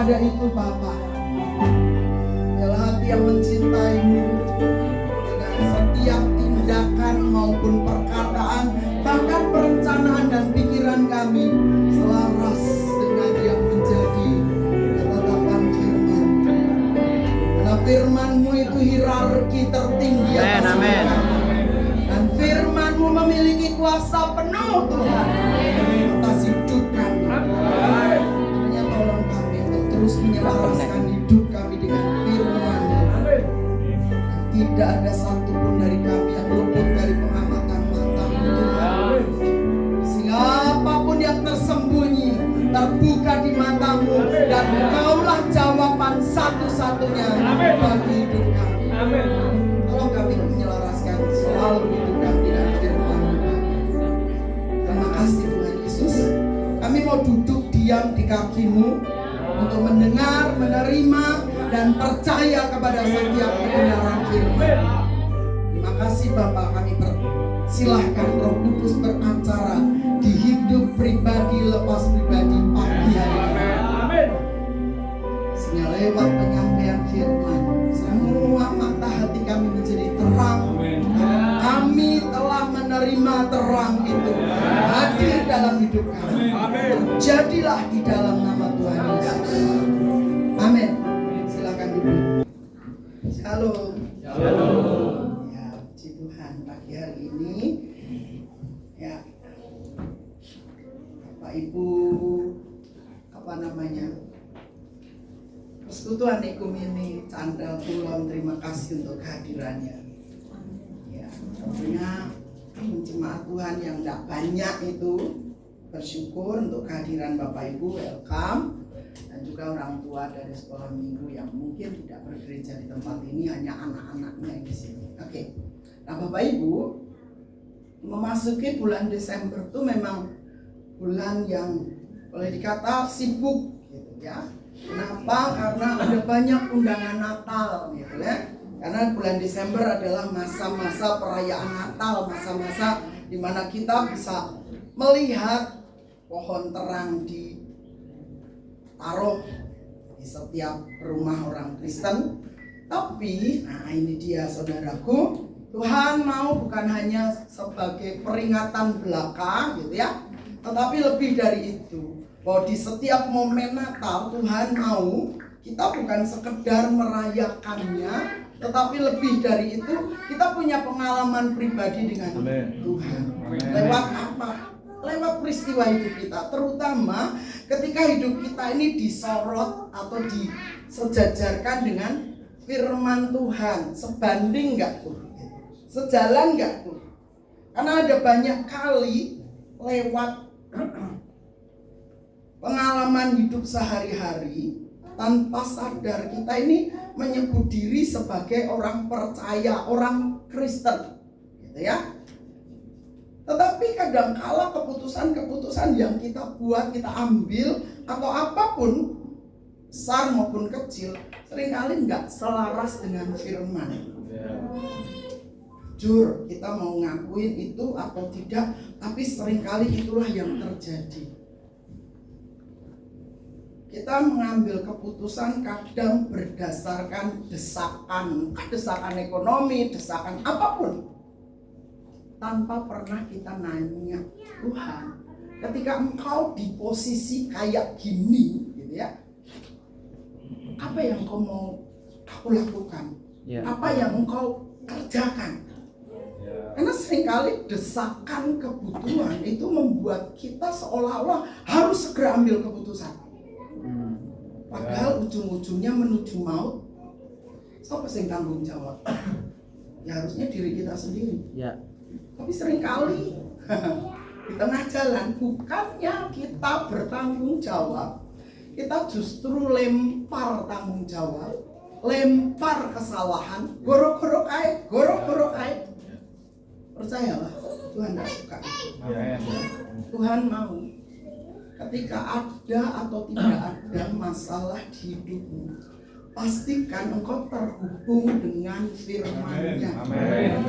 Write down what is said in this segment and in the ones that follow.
ada itu Bapa, adalah hati yang mencintai-Mu dengan setiap tindakan maupun perkataan, bahkan perencanaan dan pikiran kami selaras dengan yang menjadi ketetapan firman. Karena firman-Mu itu hierarki tertinggi atas hidup kami. Dan firman-Mu memiliki kuasa penuh Tuhan atas hidup kami. Hanya tolong kami untuk terus menyelaraskan hidup kami dengan firman-Mu. Tidak ada satupun dari kami yang luput dari pengamatan mata-Mu Tuhan. Siapapun yang tersembunyi terbuka di mata-Mu, dan Engkaulah jawaban satu-satunya bagi hidup kami. Tolong kami menyelaraskan selalu hidup kami dengan firman-Mu. Terima kasih Tuhan Yesus. Kami mau duduk diam di kaki-Mu untuk mendengar, menerima, dan percaya kepada setiap kebenaran firman. Terima kasih Bapa, kami silahkan Roh Kudus beracara di hidup pribadi lepas pribadi pagi hari ini. Sehingga lewat penyampaian firman, semua mata hati kami menjadi terang. Kami telah menerima terang itu hadir dalam hidup kami. Terjadilah di dalam nama Tuhan Yesus. Amin. Silakan duduk. Shalom. Ya, puji Tuhan, pagi hari ini ya Bapak Ibu Persekutuan Ekumene Candal Kulon, terima kasih untuk kehadirannya. Ya, tentunya jemaat Tuhan yang tidak banyak itu bersyukur untuk kehadiran Bapak Ibu, welcome. Dan juga orang tua dari sekolah minggu yang mungkin tidak bergereja di tempat ini, hanya anak-anaknya di sini. Oke. Nah Bapak Ibu, memasuki bulan Desember itu memang bulan yang boleh dikata sibuk gitu ya. Kenapa? Karena ada banyak undangan Natal gitu ya. Karena bulan Desember adalah masa-masa perayaan Natal, masa-masa di mana kita bisa melihat pohon terang ditaruh di setiap rumah orang Kristen. Tapi, nah ini dia saudaraku, Tuhan mau bukan hanya sebagai peringatan belaka gitu ya, tetapi lebih dari itu. Bahwa di setiap momen Natal Tuhan mau kita bukan sekedar merayakannya, tetapi lebih dari itu kita punya pengalaman pribadi dengan Tuhan. Lewat apa? Lewat peristiwa hidup kita, terutama ketika hidup kita ini disorot atau disejajarkan dengan firman Tuhan. Sebanding nggak tuh? Sejalan nggak tuh? Karena ada banyak kali lewat pengalaman hidup sehari-hari tanpa sadar kita ini menyebut diri sebagai orang percaya, orang Kristen, gitu ya. Tetapi kadangkala keputusan-keputusan yang kita buat, kita ambil atau apapun besar maupun kecil, seringkali nggak selaras dengan firman. Jujur, kita mau ngakuin itu atau tidak, tapi seringkali itulah yang terjadi. Kita mengambil keputusan kadang berdasarkan desakan ekonomi, desakan apapun, tanpa pernah kita nanya, Tuhan, ketika Engkau di posisi kayak gini, gitu ya, apa yang Engkau mau aku lakukan? Apa yang Engkau kerjakan? Karena seringkali desakan kebutuhan itu membuat kita seolah-olah harus segera ambil keputusan. Padahal ujung-ujungnya menuju maut. Siapa yang tanggung jawab? Ya harusnya diri kita sendiri. Tapi seringkali di tengah jalan, bukannya kita bertanggung jawab, kita justru lempar tanggung jawab, lempar kesalahan, goro-goro kait. Percayalah, Tuhan tidak suka itu. Tuhan mau ketika ada atau tidak ada masalah di hidupmu, pastikan engkau terhubung dengan firman-Nya,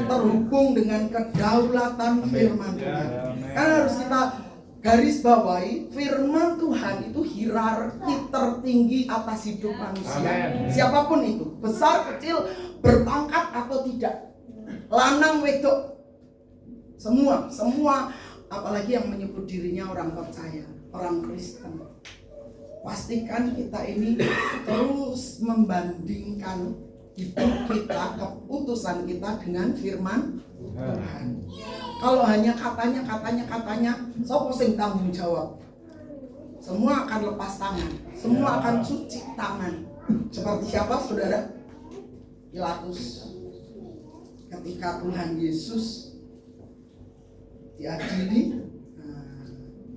terhubung dengan kedaulatan firman Tuhan. Karena harus kita garis bawahi, firman Tuhan itu hierarki tertinggi atas hidup manusia. Amen. Siapapun itu, besar, kecil, berpangkat atau tidak, lanang, wedok, semua, apalagi yang menyebut dirinya orang percaya, orang Kristen. Pastikan kita ini terus membandingkan hidup kita, keputusan kita dengan firman Tuhan. Kalau hanya katanya, sopo sing tanggung jawab? Semua akan lepas tangan, semua akan cuci tangan. Seperti siapa, saudara? Pilatus. Ketika Tuhan Yesus diadili,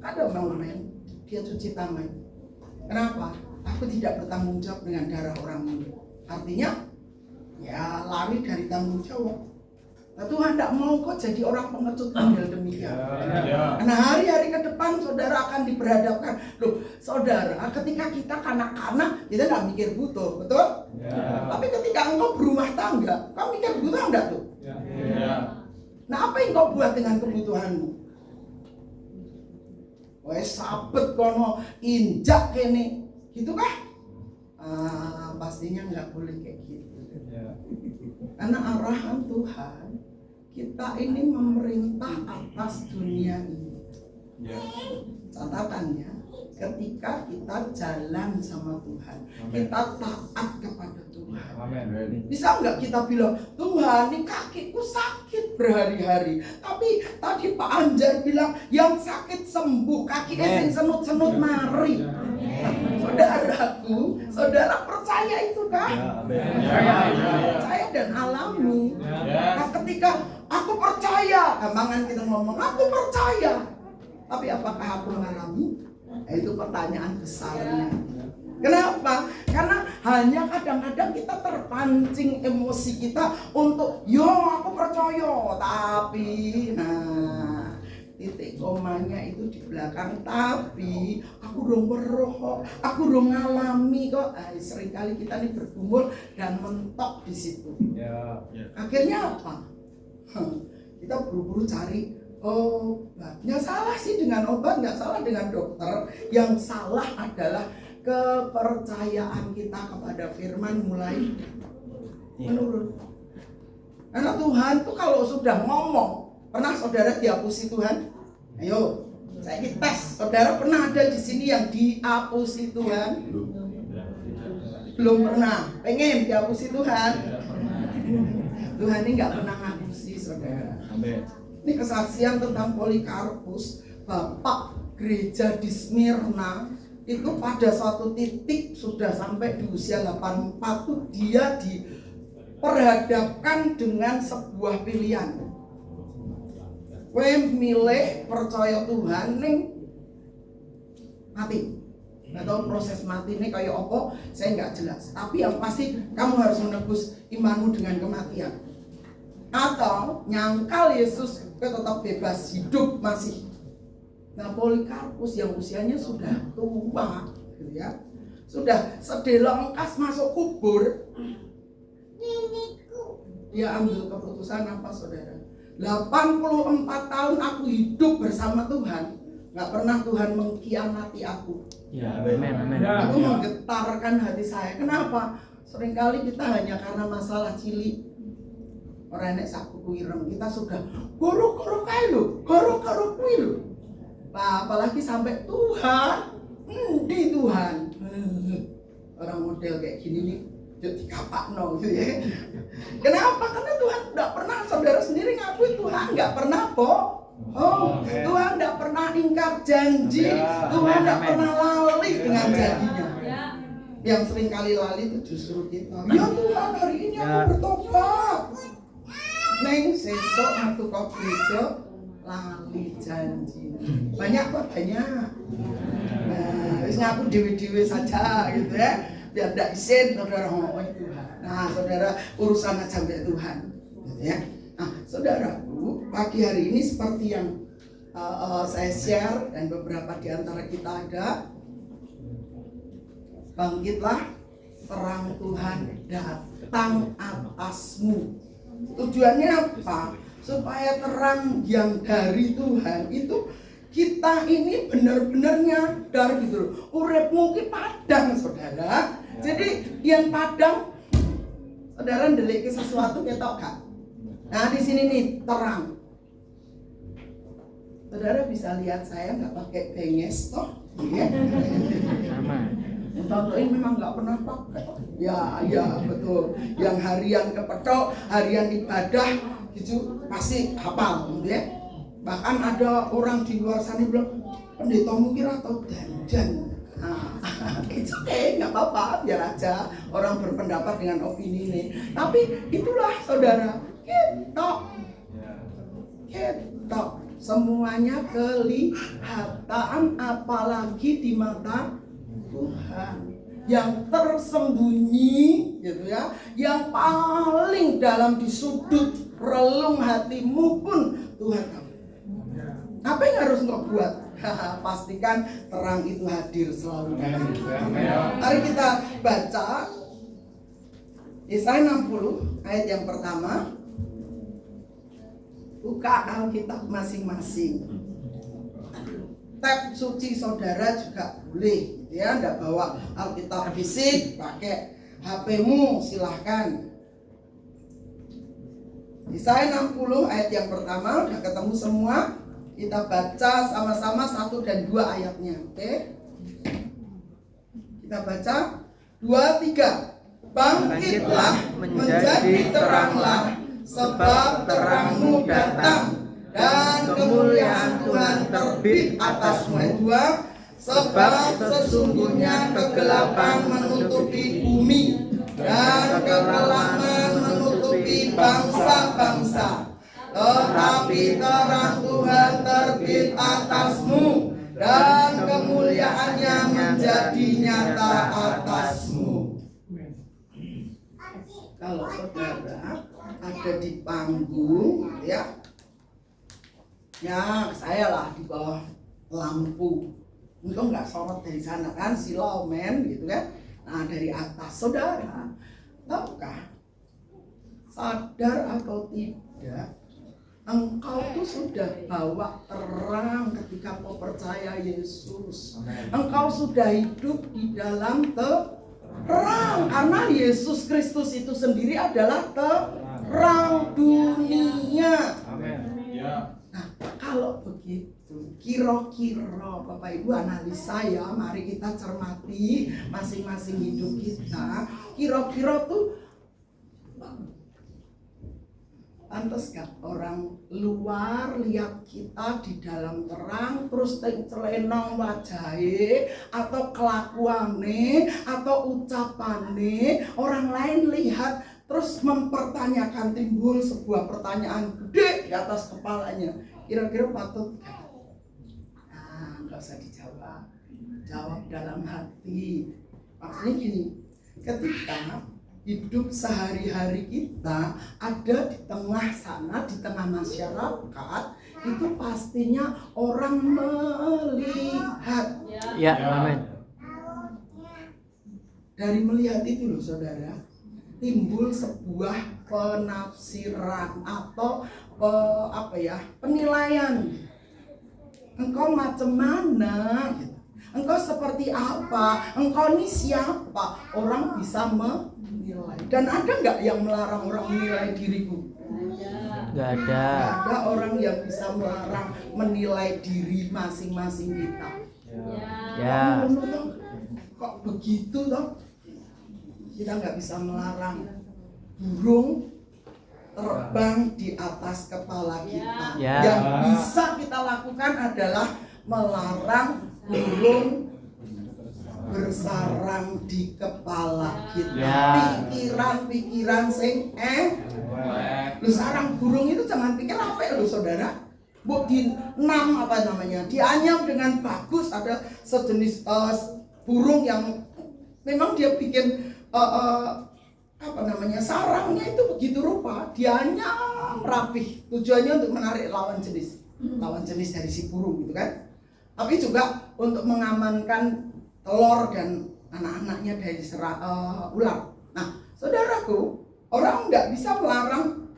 ada momen dia cuci tangan. Kenapa? Aku tidak bertanggung jawab dengan darah orang ini. Artinya, ya lari dari tanggung jawab. Nah, Tuhan tidak mau kok jadi orang pengecut model demikian. Karena hari-hari ke depan saudara akan diperhadapkan. Loh, saudara, ketika kita kanak-kanak, kita nggak mikir butuh, betul? Tapi ketika engkau berumah tangga, kau mikir butuh enggak tuh? Nah, apa yang kau buat dengan kebutuhanmu? Wes sabet kono injak kene, gitu kah? Pastinya nggak boleh kayak gitu. Karena arahan Tuhan, kita ini memerintah atas dunia ini. Catatannya, ketika kita jalan sama Tuhan, kita taat kepada Tuhan. Bisa nggak kita bilang, Tuhan, ini kakiku sakit berhari-hari. Tapi tadi Pak Anjar bilang, yang sakit sembuh, kaki sing senut-senut mari. Saudaraku, saudara percaya itu kan? Percaya dan alami. Nah, ketika aku percaya, gampangan kita ngomong, aku percaya. Tapi apakah aku mengalami? Itu pertanyaan besarnya. Kenapa? Karena hanya kadang-kadang kita terpancing emosi kita untuk, yo aku percaya, tapi titik komanya itu di belakang, tapi aku dong weruh, aku dong ngalami kok. Seringkali kita nih bergumul dan mentok di situ. Akhirnya apa? Kita buru-buru cari obat. Nggak salah sih dengan obat, nggak salah dengan dokter. Yang salah adalah kepercayaan kita kepada firman mulai menurun. Karena Tuhan tuh kalau sudah ngomong, pernah saudara dihapusi Tuhan? Ayo, saya tes. Saudara pernah ada di sini yang dihapusi Tuhan? Belum pernah. Pengen dihapusi Tuhan? Tuhan ini nggak pernah ngapusi, saudara. Ini kesaksian tentang Polikarpus, bapak gereja di Smyrna. Itu pada suatu titik sudah sampai di usia 84 tuh dia diperhadapkan dengan sebuah pilihan. Kowe milih percaya Tuhan ning mati. Nggak tahu proses mati ini kayak apa, saya nggak jelas. Tapi yang pasti kamu harus menebus imanmu dengan kematian. Atau nyangkal Yesus, kowe tetap bebas hidup masih. Nah, Polikarpus yang usianya sudah tua, gitu ya, sudah sedelengkas masuk kubur, dia ambil keputusan apa, saudara? 84 tahun aku hidup bersama Tuhan, nggak pernah Tuhan mengkhianati aku. Itu menggetarkan hati saya. Kenapa? Seringkali kita hanya karena masalah cilik, orang nek saku ireng, kita sudah goro-goro kae lho, goro-goro kuwi lho. Nah, apalagi sampai Tuhan, di Tuhan. Orang model kayak gini nih, jadi kapakno gitu ya. Kenapa? Karena Tuhan tidak pernah, saudara sendiri ngakui Tuhan nggak pernah Tuhan tidak pernah ingkar janji, Tuhan tidak pernah lali dengan janjinya. Yang sering kali lali itu justru kita. Ya Tuhan, hari ini aku bertobat. Neng sesok aku kau gereja lali janji. Banyak kok, banyak. Nah, wis ngaku dewe-dewe saja gitu ya. Biar tidak isin saudara ngomong Tuhan. Nah, saudara urusan aja sampai Tuhan. Gitu ya. Nah, saudaraku, pagi hari ini seperti yang saya share dan beberapa di antara kita ada, bangkitlah, terang Tuhan datang atasmu. Tujuannya apa? Supaya terang yang dari Tuhan itu kita ini benar-benar nyadar gitu loh. Uripmu ki padang, saudara. Jadi yang padang, saudara ndelik sesuatu ketok gak? Nah di sini nih terang. Saudara bisa lihat saya nggak pakai benges toh? Iya. Contoh ini memang nggak pernah pakai. Ya betul. Yang harian kepethuk, harian ibadah gitu pasti hafal, gitu ya. Bahkan ada orang di luar sana bilang, pendetamu kira atau dandan. Nah, it's okay, nggak apa-apa, biar aja orang berpendapat dengan opini ini. Tapi itulah saudara, ketok, semuanya kelihatan, apalagi di mata Tuhan. Yang tersembunyi, gitu ya, yang paling dalam di sudut relung hatimu pun Tuhan tahu. Apa yang harus engkau buat? Pastikan terang itu hadir selalu. Mari kita baca Yesaya 60 ayat yang pertama. Buka Alkitab masing-masing. Tab suci saudara juga boleh, gitu ya. Nggak bawa Alkitab fisik, pakai HP-mu silahkan. Yesaya 60 ayat yang pertama, udah ketemu semua? Kita baca sama-sama 1 dan 2 ayatnya, oke? Kita baca 2, 3. Bangkitlah menjadi teranglah, sebab terangmu datang dan kemuliaan Tuhan terbit atasmu. 2. Sebab sesungguhnya kegelapan menutupi bumi dan kekelaman menutupi bangsa-bangsa. Tetapi terang Tuhan terbit atasmu dan kemuliaannya menjadi nyata atasmu. Kalau saudara ada di panggung, ya saya lah di bawah lampu. Untung nggak sorot dari sana kan, silau men gitu kan. Nah dari atas, saudara, tahukah, sadar atau tidak, engkau tuh sudah bawa terang ketika kau percaya Yesus. Engkau sudah hidup di dalam terang, karena Yesus Kristus itu sendiri adalah terang dunia. Nah, kalau begitu, kira-kira Bapak Ibu analisa ya, mari kita cermati masing-masing hidup kita. Kira-kira tuh pantes gak orang luar lihat kita di dalam terang terus celenong wajahe atau kelakuane atau ucapane, orang lain lihat terus mempertanyakan, timbul sebuah pertanyaan gede di atas kepalanya. Kira-kira patut gak? Nah, gak usah dijawab, jawab dalam hati. Maksudnya gini, ketika hidup sehari-hari kita ada di tengah sana, di tengah masyarakat, itu pastinya orang melihat. Ya, amin. Dari melihat itu loh saudara, timbul sebuah penafsiran atau penilaian. Engkau macam mana? Gitu. Engkau seperti apa? Engkau ini siapa? Orang bisa menilai. Dan ada nggak yang melarang orang menilai diriku? Nggak ada. Nggak ada orang yang bisa melarang menilai diri masing-masing kita. Ya. Kok begitu toh? Kita nggak bisa melarang burung terbang di atas kepala kita. Ya. Yang bisa kita lakukan adalah melarang burung bersarang di kepala kita. Ya. Pikiran-pikiran sing lu sarang burung itu jangan pikir apa lu saudara. Bu di dianyam dengan bagus. Ada sejenis burung yang memang dia bikin sarangnya itu begitu rupa, dianyam rapih. Tujuannya untuk menarik lawan jenis dari si burung gitu kan. Tapi juga untuk mengamankan telur dan anak-anaknya dari ular. Nah, saudaraku, orang nggak bisa melarang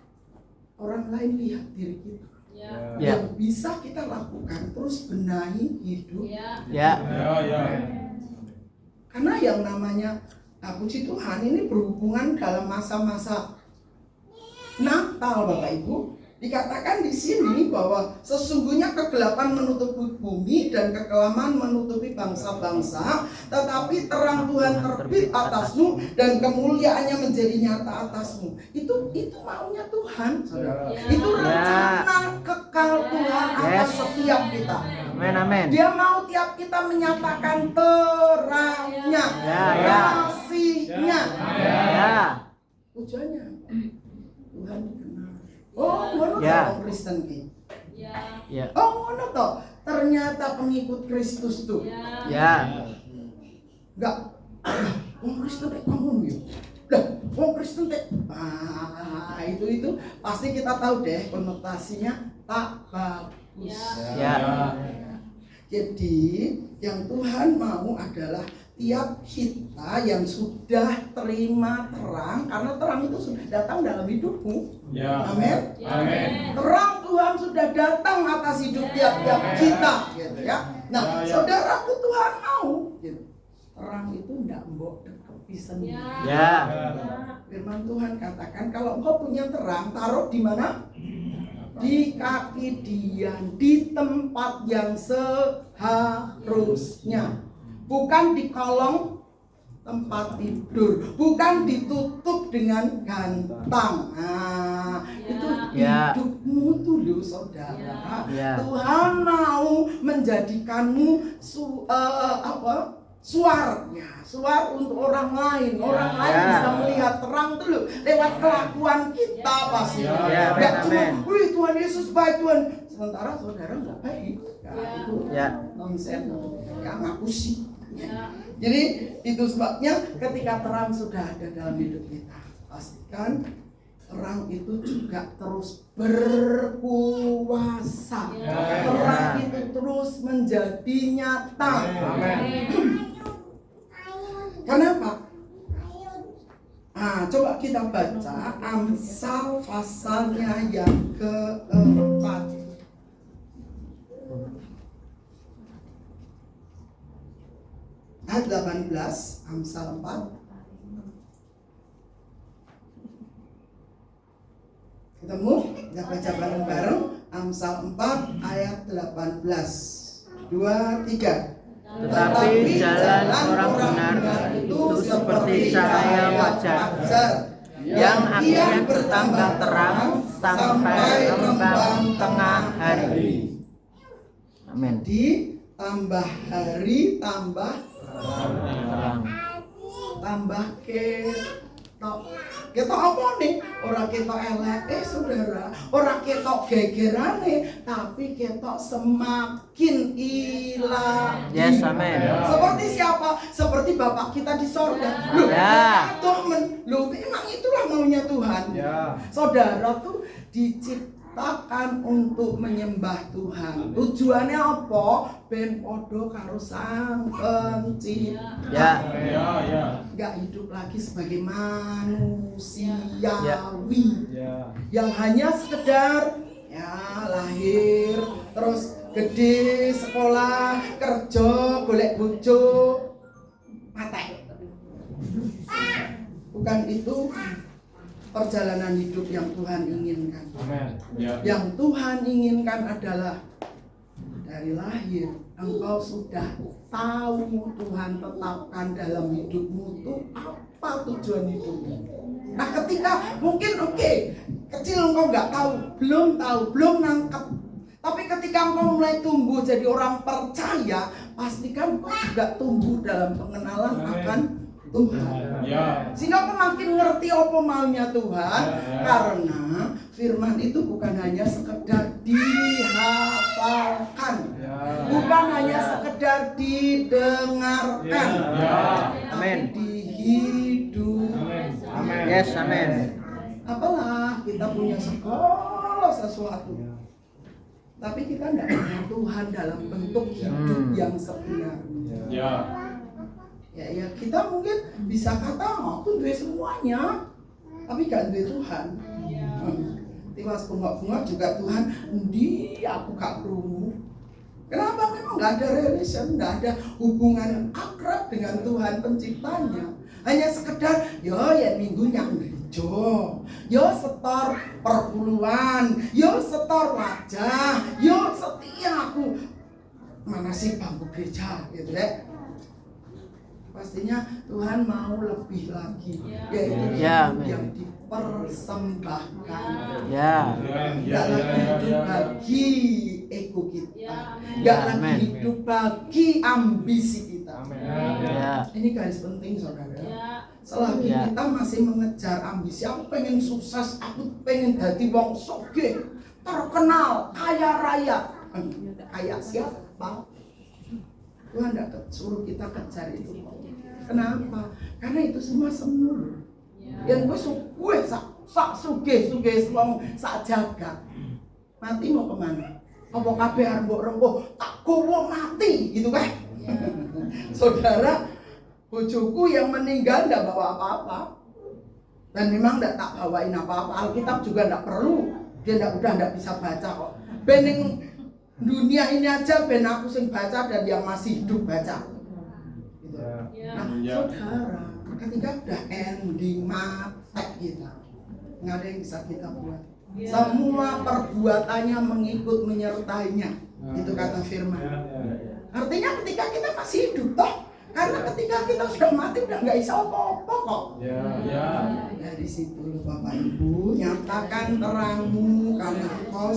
orang lain lihat diri kita. Ya. yang bisa kita lakukan terus benahi hidup. Ya. Karena yang namanya puji Tuhan ini berhubungan dalam masa-masa Natal, Bapak Ibu. Dikatakan di sini bahwa sesungguhnya kegelapan menutupi bumi dan kekelaman menutupi bangsa-bangsa, tetapi terang Tuhan terbit atasmu dan kemuliaannya menjadi nyata atasmu. Itu maunya Tuhan, saudara. Itu rencana kekal Tuhan atas setiap kita. Amin, amin. Dia mau tiap kita menyatakan terangnya, kasihnya. Tujuannya apa? Tuhan dikenal. Oh, ngono toh Kristen ki. Oh, ngono toh. Ternyata pengikut Kristus tuh. Enggak. Wong Kristen kayak kamu ya. Lah, wong Kristen kayak itu pasti kita tahu deh konotasinya tak bagus. Jadi, yang Tuhan mau adalah tiap kita yang sudah terima terang, karena terang itu sudah datang dalam hidupmu. Amin. Terang Tuhan sudah datang atas hidup tiap-tiap kita, gitu ya. Nah, saudaraku, Tuhan mau, gitu. Terang itu tidak mbok dekepi sendiri. Firman Tuhan katakan kalau engkau punya terang, taruh di mana? Di kaki Dian, di tempat yang seharusnya. Bukan di kolong tempat tidur, bukan ditutup dengan gantang. Itu hidupmu tuh loh, saudara. Tuhan mau menjadikanmu suar untuk orang lain. Orang lain bisa melihat terang tuh loh lewat kelakuan kita pasti. Gak cuma, wih Tuhan Yesus baik Tuhan, sementara saudara nggak baik. Itu nonsen, ngaku sih. Jadi itu sebabnya ketika terang sudah ada dalam hidup kita, pastikan terang itu juga terus berkuasa. Terang itu terus menjadi nyata. Kenapa? Coba kita baca Amsal pasalnya yang keempat. Ayat 18, Amsal 4. Ketemu? Kita baca bareng-bareng. Amsal 4 ayat 18. 2, 3. Tetapi jalan orang benar itu seperti cahaya fajar yang akhirnya bertambah terang sampai rembang tengah hari. Amin. Tambah hari, tambah ketok. Ketok apa nih? Orang ketok elek, saudara. Orang ketok gegerane, tapi ketok semakin hilang. Yes, amin. Seperti siapa? Seperti Bapak kita di sorga. Loh, memang itulah maunya Tuhan. Saudara tuh diciptakan untuk menyembah Tuhan. Tujuannya apa? Ben podo karo Sang Pencipta. Gak hidup lagi sebagai manusiawi yang hanya sekedar lahir, terus gede, sekolah, kerja, golek bojo, mati. Bukan itu perjalanan hidup yang Tuhan inginkan. Yang Tuhan inginkan adalah dari lahir engkau sudah tahu Tuhan tetapkan dalam hidupmu itu apa tujuan hidupmu. Nah, ketika mungkin kecil engkau nggak tahu, belum nangkep. Tapi ketika engkau mulai tumbuh jadi orang percaya, pastikan engkau juga tumbuh dalam pengenalan akan Tuhan. Sehingga aku makin ngerti apa maunya Tuhan. Karena firman itu bukan hanya sekedar dihafalkan, bukan hanya sekedar didengarkan, tapi dihidupkan. Yes, amin. Apalah kita punya segala sesuatu, tapi kita tidak punya Tuhan dalam bentuk hidup yang sebenarnya. Ya kita mungkin bisa kata aku duwe semuanya, tapi gak duwe Tuhan. tiwas bengok-bengok juga Tuhan, endi aku gak krungu. Kenapa? Memang gak ada relation, gak ada hubungan akrab dengan Tuhan penciptanya. Hanya sekedar, ya minggu yang gereja, ya setor perpuluhan, ya setor wajah, ya setia aku. Mana sih bangku gereja gitu ya. Pastinya Tuhan mau lebih lagi, yaitu hidup yang dipersembahkan. Gak lagi hidup bagi ego kita, gak lagi hidup bagi ambisi kita. Ini garis penting saudara. Selagi kita masih mengejar ambisi, aku pengen sukses, aku pengen jadi wong sugih, terkenal, kaya raya. Kaya siapa? Tuhan tidak suruh kita kejar itu. Kenapa? Karena itu semua semu. Yang gue sak sugih wong sak jagat. Mati mau kemana? Apa kabeh arep mbok rempuh tak gowo mati gitu kan? Saudara, bojoku yang meninggal tidak bawa apa-apa. Dan memang tidak tak bawain apa-apa. Alkitab juga tidak perlu. Dia udah tidak bisa baca kok. Bening dunia ini aja ben aku sing baca dan yang masih hidup baca. Gitu. Nah, saudara, ketika udah ending mati kita, nggak ada yang bisa kita buat. Semua perbuatannya mengikut menyertainya. Itu kata firman. Artinya ketika kita masih hidup toh, karena ketika kita sudah mati udah nggak bisa apa-apa kok. Dari situ Bapak Ibu, nyatakan terangmu karena engkau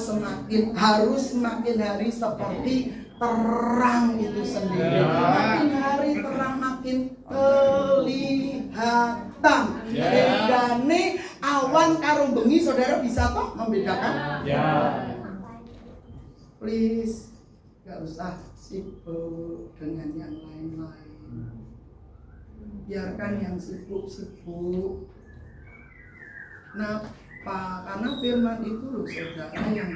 harus semakin hari seperti terang itu sendiri. Makin hari terang makin kelihatan. Bedane awan karo bengi, saudara bisa toh membedakan? Please, gak usah sibuk dengan yang lain-lain. Biarkan yang sibuk-sibuk. Kenapa? Karena firman itu loh saudara yang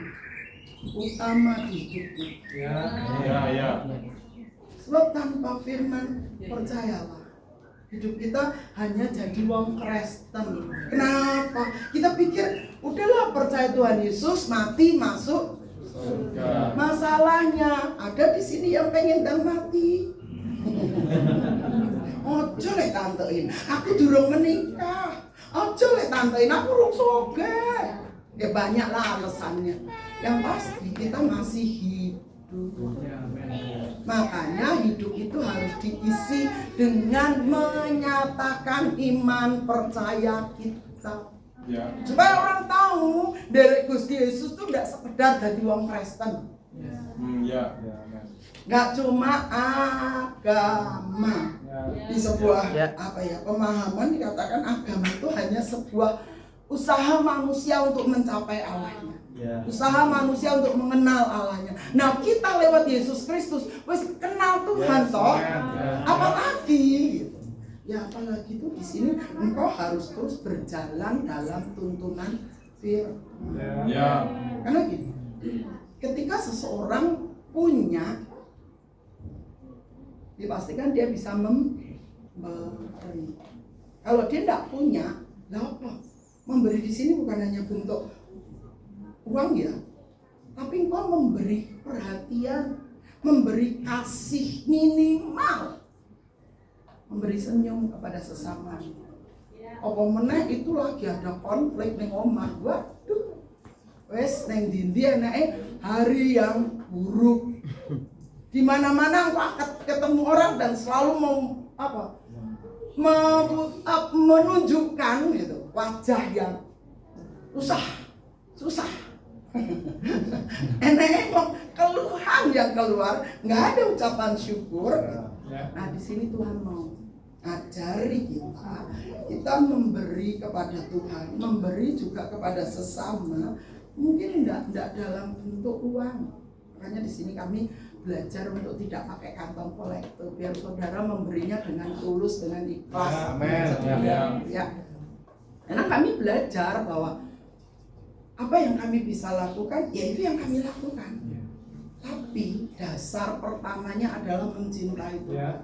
utama di hidup kita. Sebab tanpa firman, percayalah, hidup kita hanya jadi wong Kristen. Kenapa? Kita pikir udahlah percaya Tuhan Yesus, mati masuk surga. Masalahnya ada di sini yang pengen dan mati. Ojo lek tantein, aku durung menikah. Ojo lek tantein, aku urung sugih. Ya banyaklah alasannya. Yang pasti kita masih hidup. Makanya hidup itu harus diisi dengan menyatakan iman percaya kita. Supaya orang tahu dari Gusti Yesus itu tidak sekedar jadi wong Kristen. Nggak cuma agama. Di sebuah pemahaman dikatakan agama itu hanya sebuah usaha manusia untuk mencapai Allahnya. Usaha manusia untuk mengenal Allahnya. Nah, kita lewat Yesus Kristus wis kenal Tuhan toh. Apalagi gitu. Ya apalagi itu di sini engkau harus terus berjalan dalam tuntunan firman. Karena gini, ketika seseorang punya, dipastikan dia bisa memberi. Kalau dia tidak punya, apa? Memberi di sini bukan hanya bentuk uang ya, tapi engkau memberi perhatian, memberi kasih minimal, memberi senyum kepada sesama. Apa meneh itu lagi ada konflik ning omah, waduh, wes neng dindi enake hari yang buruk. Di mana-mana engkau ketemu orang dan selalu menunjukkan gitu wajah yang susah. Enaknya kok keluhan yang keluar, nggak ada ucapan syukur. Nah di sini Tuhan mau ajari kita memberi kepada Tuhan, memberi juga kepada sesama. Mungkin enggak dalam bentuk uang. Makanya di sini kami belajar untuk tidak pakai kantong kolektor, biar saudara memberinya dengan tulus, dengan ikhlas. Ya. Karena kami belajar bahwa apa yang kami bisa lakukan, ya itu yang kami lakukan. Tapi dasar pertamanya adalah mencintai Tuhan.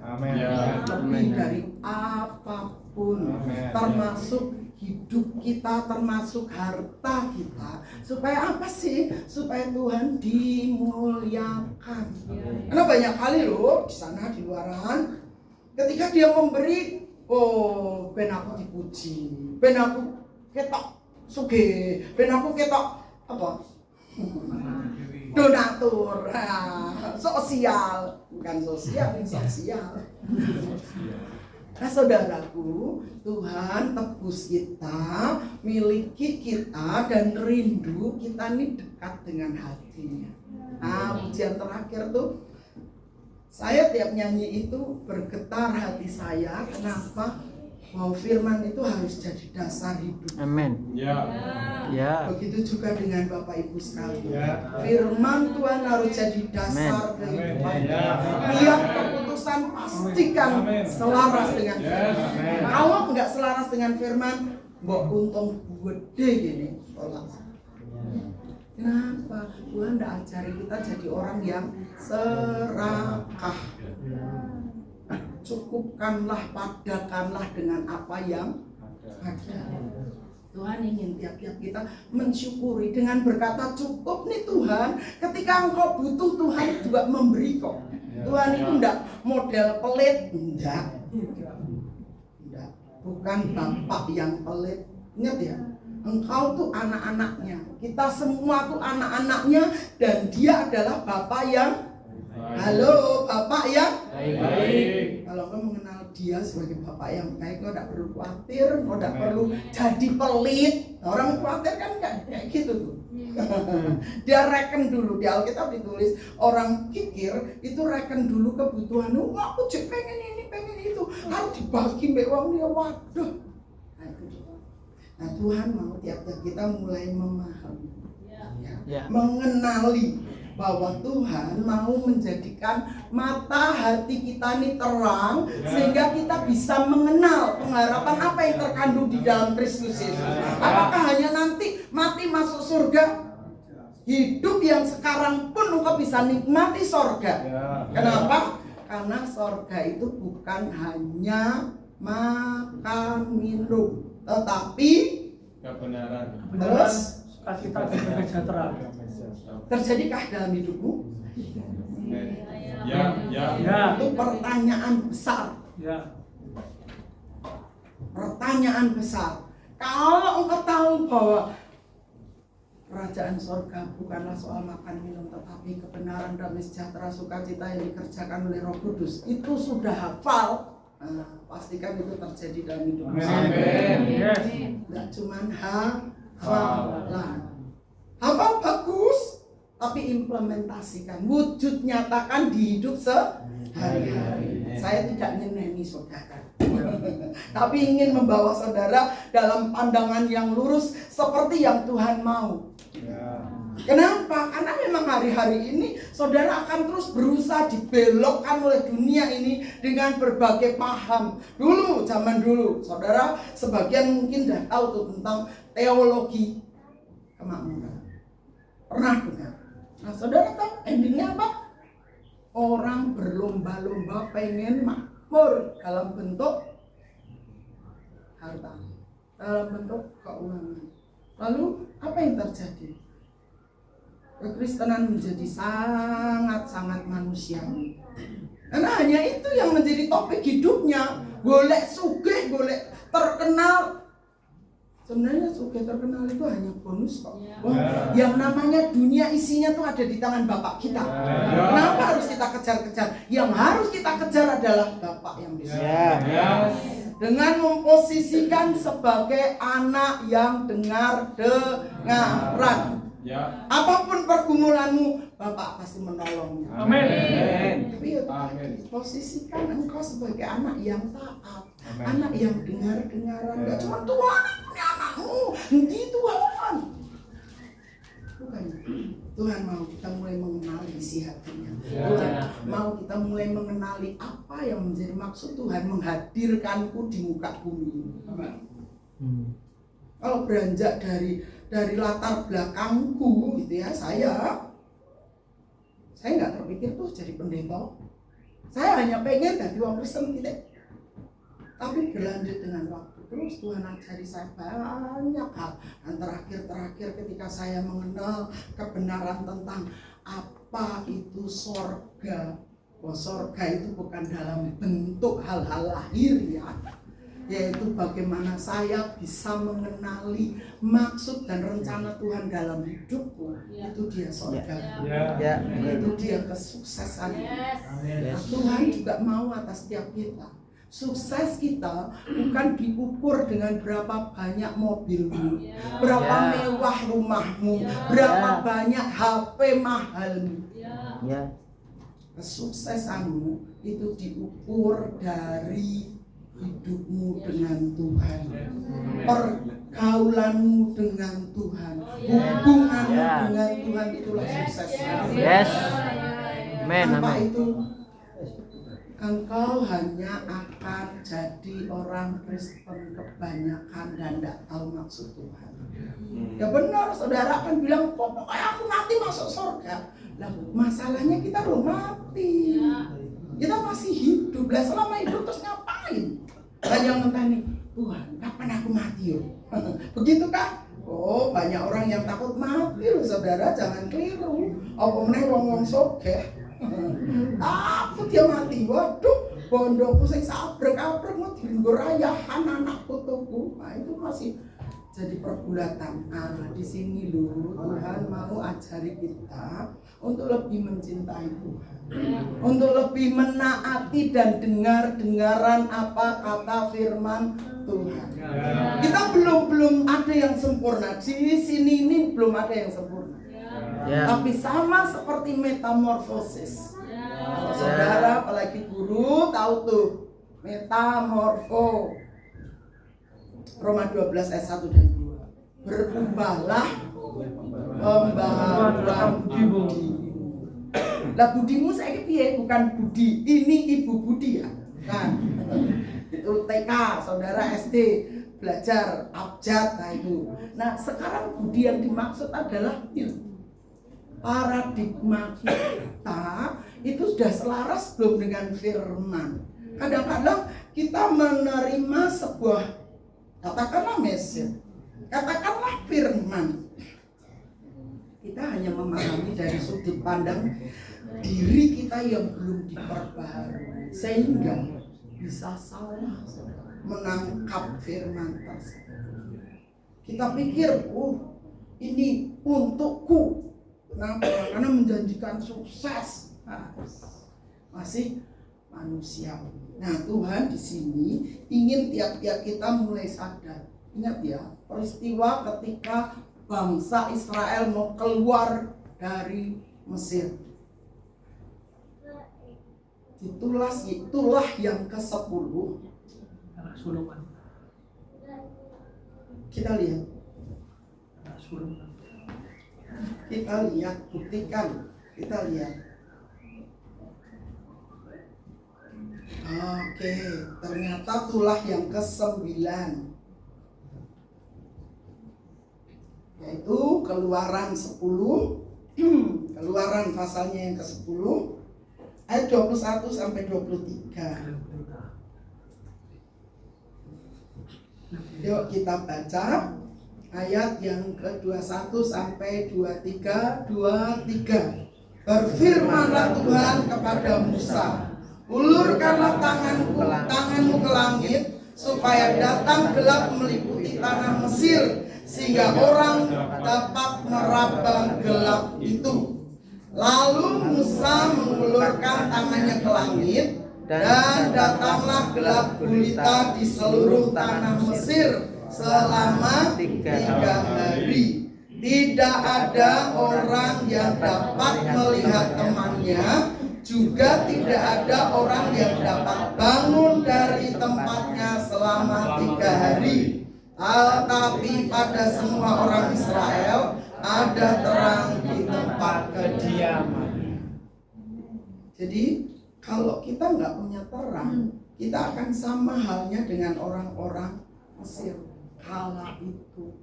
Lebih dari apapun, termasuk hidup kita termasuk harta kita. Supaya apa sih? Supaya Tuhan dimuliakan. Karena banyak kali loh di sana di luaran, ketika dia memberi, oh ben aku dipuji, ben aku ketok sugih, ben aku ketok apa? Donatur, sosial, bukan sosial, ini sosial. Nah saudaraku, Tuhan tebus kita, miliki kita, dan rindu kita ini dekat dengan hatinya. Nah pujian terakhir tuh, saya tiap nyanyi itu bergetar hati saya. Kenapa? Bahwa firman itu harus jadi dasar hidup. Amin. Ya. Begitu juga dengan Bapak Ibu sekalian. Firman Tuhan harus jadi dasar kehidupan. Tiap keputusan pastikan selaras dengan firman. Kalau nggak selaras dengan firman, mbok untung gede gini. Kenapa? Tuhan nggak ajari kita jadi orang yang serakah. Cukupkanlah, padakanlah dengan apa yang ada. Tuhan ingin tiap-tiap kita mensyukuri dengan berkata cukup nih Tuhan. Ketika engkau butuh, Tuhan juga memberi kok. Tuhan itu enggak model pelit, enggak. Bukan bapak yang pelit. Ingat ya, engkau tuh anak-anaknya. Kita semua tuh anak-anaknya, dan dia adalah bapak yang halo, bapak yang baik. Kalau kau mengenal dia sebagai bapak yang baik, kau tidak perlu khawatir, kau tidak perlu jadi pelit. Orang khawatir kan kayak gitu tuh. Dia reken dulu, di Alkitab ditulis orang kikir itu reken dulu kebutuhan. Wah, aku cek pengen ini, pengen itu, harus dibagi mbak wong dia. Waduh. Nah itu dia. Nah Tuhan mau tiap-tiap kita mulai memahami, mengenali bahwa Tuhan mau menjadikan mata hati kita ini terang, sehingga kita bisa mengenal pengharapan apa yang terkandung di dalam Kristus Yesus. Apakah hanya nanti mati masuk surga? Hidup yang sekarang pun engkau bisa nikmati surga. Kenapa? Karena surga itu bukan hanya makan minum, tetapi kebenaran. Terus sukacita dan sejahtera. terjadikah dalam hidupmu? Ya. Itu pertanyaan besar. Ya. Pertanyaan besar. Kalau engkau tahu bahwa kerajaan surga bukanlah soal makan minum, tetapi kebenaran, damai sejahtera, sukacita yang dikerjakan oleh Roh Kudus, itu sudah hafal. Pastikan itu terjadi dalam hidupmu. Amin. Yes. Tidak cuma hafalan. Hafal bagus, tapi implementasikan, wujud nyatakan di hidup sehari-hari. Saya tidak nyeneni saudara, tapi ingin membawa saudara dalam pandangan yang lurus seperti yang Tuhan mau. Kenapa? Karena memang hari-hari ini saudara akan terus berusaha dibelokkan oleh dunia ini dengan berbagai paham. Dulu, zaman dulu, saudara sebagian mungkin sudah tahu tuh tentang teologi kemakmuran. Pernah dengar? Nah saudara tahu endingnya apa? Orang berlomba-lomba pengen makmur dalam bentuk harta, dalam bentuk keuangan. Lalu apa yang terjadi? Kekristenan menjadi sangat-sangat manusiawi. Karena hanya itu yang menjadi topik hidupnya. Golek sugih, golek terkenal. Sebenarnya sugih terkenal itu hanya bonus kok. Wah, yang namanya dunia isinya tuh ada di tangan Bapak kita. Kenapa harus kita kejar-kejar? Yang harus kita kejar adalah Bapak yang di surga. Dengan memposisikan sebagai anak yang dengar-dengaran. Apapun pergumulanmu, Bapak pasti menolongnya. Amin. Tapi ya posisikan engkau sebagai anak yang taat, anak yang dengar-dengaran. Gak cuma Tuhan punya anakmu, nanti Tuhan. Bukan. Tuhan mau kita mulai mengenali isi hatinya. Tuhan mau kita mulai mengenali apa yang menjadi maksud Tuhan menghadirkanku di muka bumi. Kalau beranjak dari latar belakangku gitu ya, saya nggak terpikir tuh jadi pendeta. Saya hanya pengen jadi orang Kristen gitu. Tapi berlanjut dengan waktu. terus Tuhan ajari saya banyak hal. Dan terakhir ketika saya mengenal kebenaran tentang apa itu sorga. Oh, sorga itu bukan dalam bentuk hal-hal lahir ya, yaitu bagaimana saya bisa mengenali maksud dan rencana Tuhan dalam hidupku. Itu dia sorga. Itu dia kesuksesan. Nah, Tuhan juga mau atas setiap kita. Sukses kita bukan diukur dengan berapa banyak mobilmu, berapa mewah rumahmu, berapa banyak HP mahalmu. Kesuksesanmu itu diukur dari hidupmu dengan Tuhan, pergaulanmu dengan Tuhan, hubunganmu dengan Tuhan, itulah sukses. Tanpa itu engkau hanya akan jadi orang Kristen kebanyakan dan tidak tahu maksud Tuhan. Ya benar, saudara akan bilang, kok pokoknya aku mati masuk surga. Lah, masalahnya kita belum mati, kita masih hidup. Lah, selama hidup terus ngapain? Banyak mentah nih, Tuhan kapan aku mati yo? Begitu kan? Oh, banyak orang yang takut mati loh saudara, jangan keliru. Apa meneh wong-wong sogeh. Aku dia mati, waduh, bondoku sing sabrek-abrek mau dienggo rayahan anak putuku. Nah, itu masih jadi pergulatan. Nah, di sini loh Tuhan mau ajari kita untuk lebih mencintai Tuhan, untuk lebih menaati dan dengar-dengaran apa kata firman Tuhan. Kita belum ada yang sempurna. Di sini ini belum ada yang sempurna. Tapi sama seperti metamorfosis. Kalau saudara apalagi guru tahu tuh metamorfo. Roma 12 ayat 1 dan 2. Berubahlah pembaharuan budimu. Lah budimu saya piye? Bukan budi. Ini ibu budi ya. Kan. Itu TK, saudara SD belajar abjad itu. Nah, sekarang budi yang dimaksud adalah paradigma kita itu sudah selaras belum dengan firman. Kadang-kadang kita menerima sebuah, katakanlah mesej, katakanlah firman, kita hanya memahami dari sudut pandang diri kita yang belum diperbaharui, sehingga bisa salah menangkap firman tersebut. Kita pikir, ini untukku. Kenapa? Karena menjanjikan sukses. Nah, masih manusiawi. Nah, Tuhan di sini ingin tiap-tiap kita mulai sadar. Ingat ya, peristiwa ketika bangsa Israel mau keluar dari Mesir. Itulah yang ke-10. Kita lihat. Kita lihat, buktikan. Kita lihat. Oke, ternyata tulah yang ke-9. Yaitu Keluaran 10. Keluaran pasalnya yang ke-10 ayat 21 sampai 23. Yuk kita baca ayat yang ke-21 sampai 23. Berfirmanlah Tuhan kepada Musa, ulurkanlah tanganmu ke langit, supaya datang gelap meliputi tanah Mesir, sehingga orang dapat meraba gelap itu. Lalu Musa mengulurkan tangannya ke langit, dan datanglah gelap gulita di seluruh tanah Mesir selama 3 hari. Tidak ada orang yang dapat melihat temannya, juga tidak ada orang yang dapat bangun dari tempatnya selama 3 hari. Tetapi pada semua orang Israel ada terang di tempat kediamannya. Jadi kalau kita nggak punya terang, kita akan sama halnya dengan orang-orang Mesir kala itu.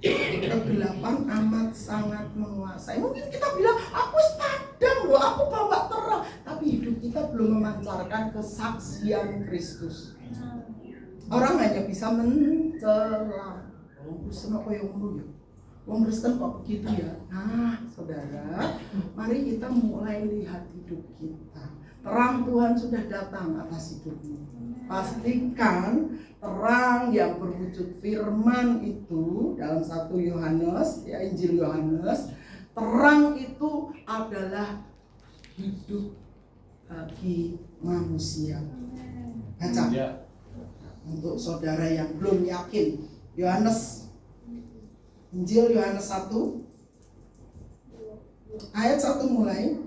Kegelapan amat sangat menguasai. Mungkin kita bilang, aku padam loh, aku bawa terang, tapi hidup kita belum memancarkan kesaksian Kristus. Orang hanya bisa mencela. Oh, Kristen apa yang ngono ya? Wong Kristen kok begitu ya? Nah, saudara, mari kita mulai lihat hidup kita. Terang Tuhan sudah datang atas hidupmu. Pastikan terang yang berwujud firman itu dalam 1 Yohanes, ya Injil Yohanes, terang itu adalah hidup bagi manusia. Baca. Ya. Untuk saudara yang belum yakin, Yohanes, Injil Yohanes 1 ayat 1 mulai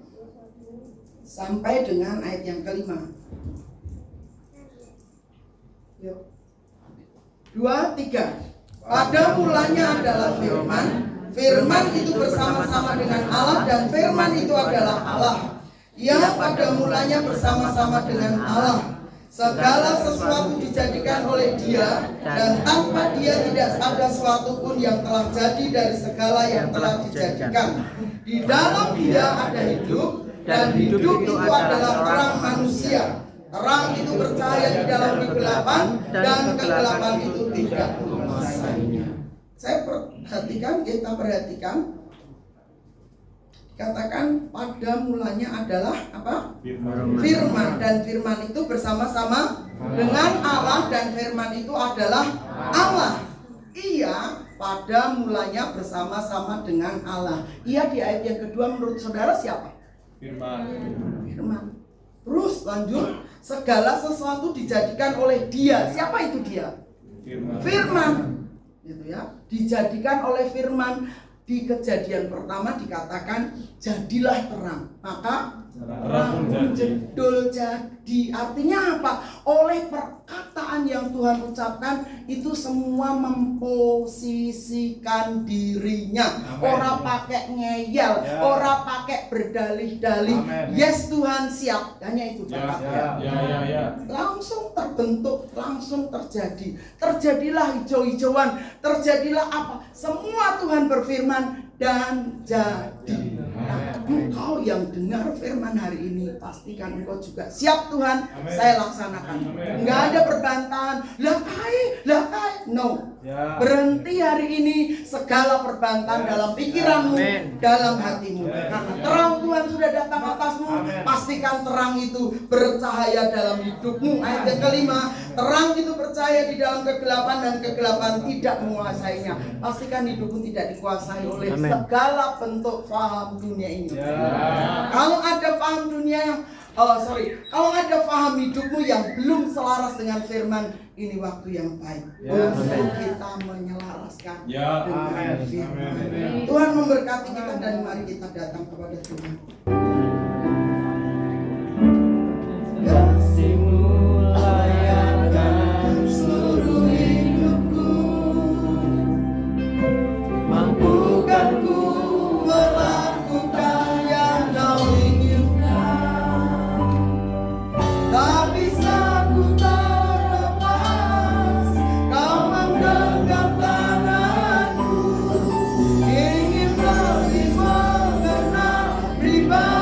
sampai dengan ayat yang kelima. Yuk. 2, 3. Pada mulanya adalah firman. Firman itu bersama-sama dengan Allah dan firman itu adalah Allah. Ia pada mulanya bersama-sama dengan Allah. Segala sesuatu dijadikan oleh Dia, dan tanpa Dia tidak ada sesuatu pun yang telah jadi dari segala yang telah dijadikan. Di dalam Dia ada hidup, dan hidup itu adalah terang manusia. Terang itu bercahaya di dalam kegelapan, dan kegelapan itu tidak menguasainya. Kita perhatikan, katakan pada mulanya adalah apa? Firman. Dan firman itu bersama-sama dengan Allah, dan firman itu adalah Allah. Ia pada mulanya bersama-sama dengan Allah. Ia di ayat yang kedua menurut saudara siapa? Firman. Terus lanjut, segala sesuatu dijadikan oleh Dia. Siapa itu Dia? Firman. Gitu ya. Dijadikan oleh firman. Di Kejadian pertama dikatakan jadilah terang, maka terang jedul jadi. Artinya apa? Oleh perkataan yang Tuhan ucapkan itu semua memposisikan dirinya. Ora pakai ngeyel, ora pakai berdalih-dalih. Yes Tuhan siap, hanya itu fakta. Langsung terbentuk, langsung terjadi. Terjadilah hijau-hijauan, terjadilah apa? Semua Tuhan berfirman dan jadi. Nah, engkau yang dengar firman hari ini, pastikan engkau juga siap Tuhan. Saya laksanakan. Enggak ada perbantahan. Lah kai. No. Berhenti hari ini segala perbantahan dalam pikiranmu, dalam hatimu. Karena terang Tuhan sudah datang atasmu. Pastikan terang itu bercahaya dalam hidupmu. Ayat yang kelima, terang itu bercahaya di dalam kegelapan, dan kegelapan tidak menguasainya. Pastikan hidupmu tidak dikuasai oleh segala bentuk faham dunia ini. Kalau ada paham dunia, kalau ada paham hidupmu yang belum selaras dengan firman, ini waktu yang baik untuk kita menyelaraskan dengan firman. Tuhan memberkati kita, dan mari kita datang kepada Tuhan. Riba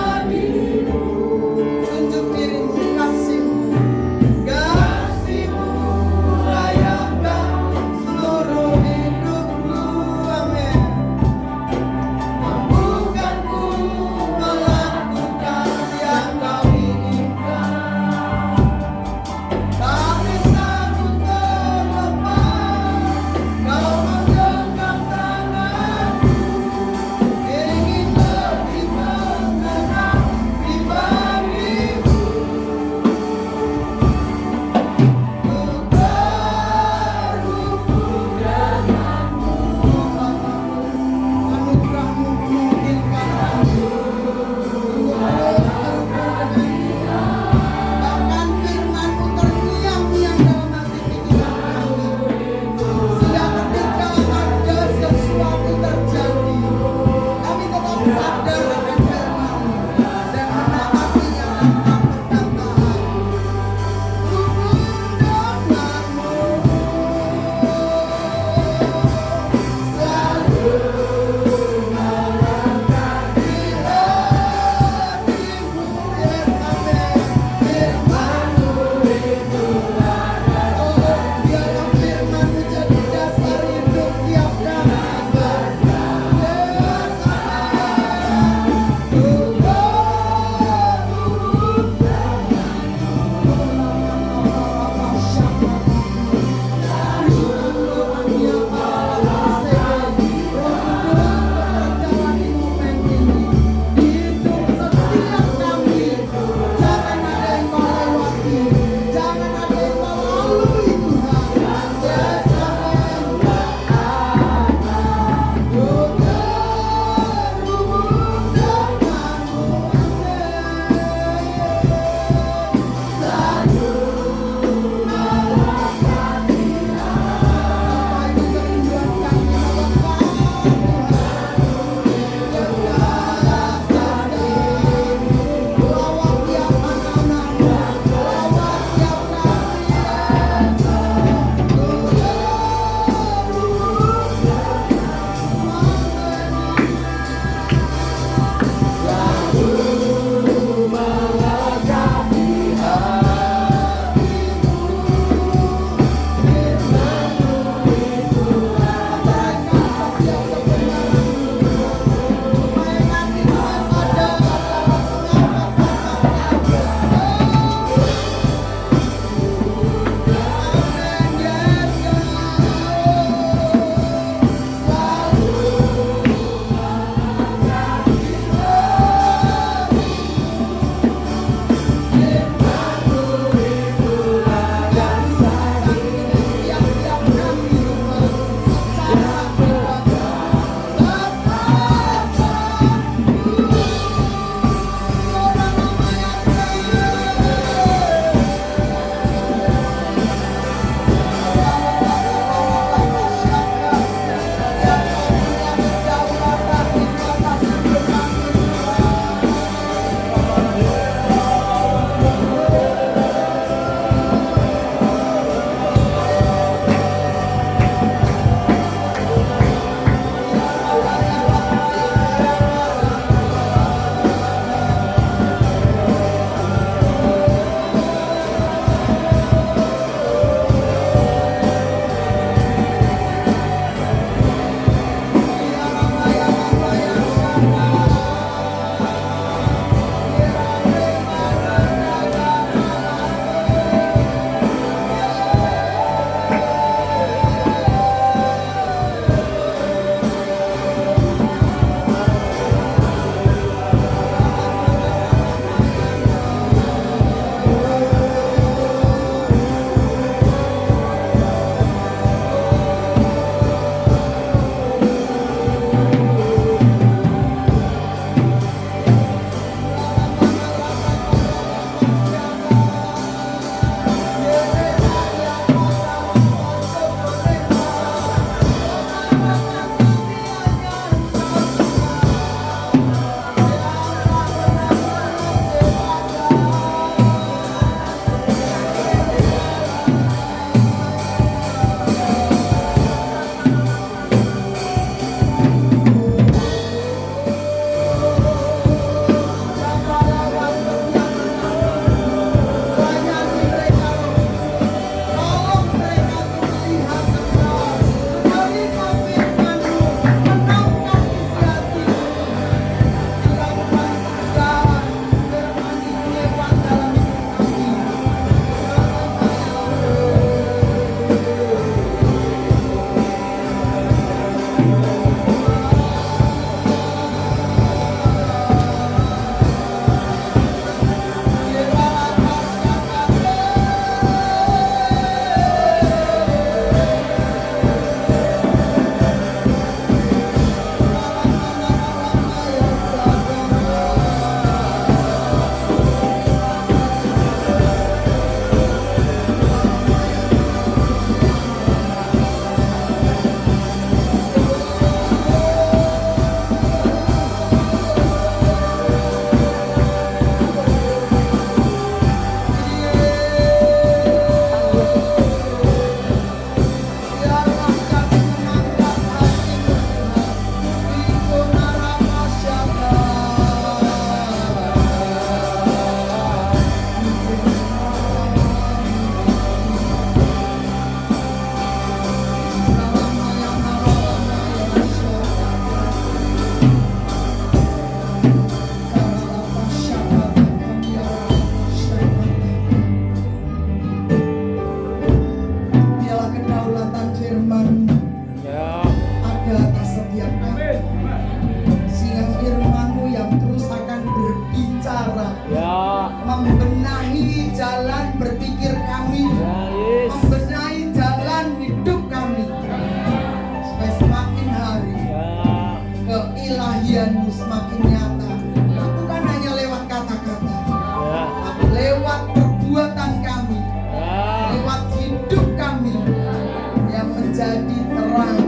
terang.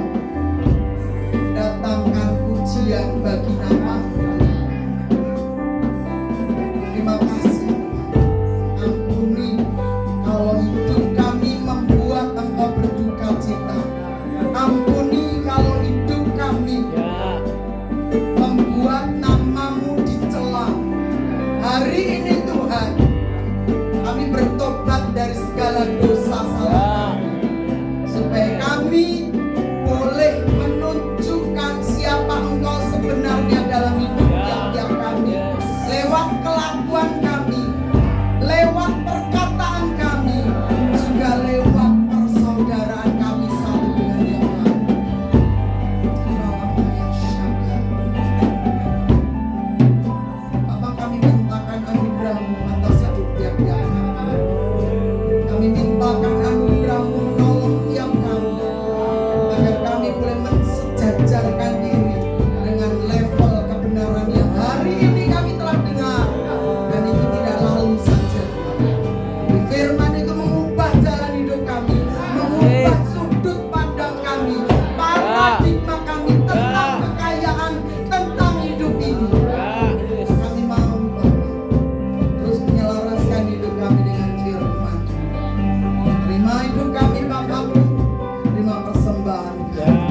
Datangkan pujian bagi nama-Mu. Terima kasih Tuhan. Ampuni kalau hidup kami membuat Engkau berduka cita. Ampuni kalau hidup kami membuat nama-Mu dicela. Hari ini Tuhan, kami bertobat dari segala dosa salah kami, supaya kami boleh menunjukkan siapa Engkau sebenarnya dalam hidup tiap-tiap kami, lewat kelakuan kami, lewat perkataan kami, juga lewat persaudaraan kami satu dengan yang lain. Bapa, kami mintakan anugerah-Mu atas hidup tiap-tiap kami. Kami mintakan anugerah-Mu menolong tiap kami, agar kami boleh mensejajarkan diri dengan level kebenaran yang hari ini kami telah dengar. Dan itu tidak lalu saja Tuhan. Tapi firman itu mengubah jalan hidup kami, mengubah sudut pandang kami, paradigma kami tentang kekayaan, tentang hidup ini. Kami mau Bapa terus menyelaraskan hidup kami dengan firman. Terima hidup kami Bapa, terima persembahan kami.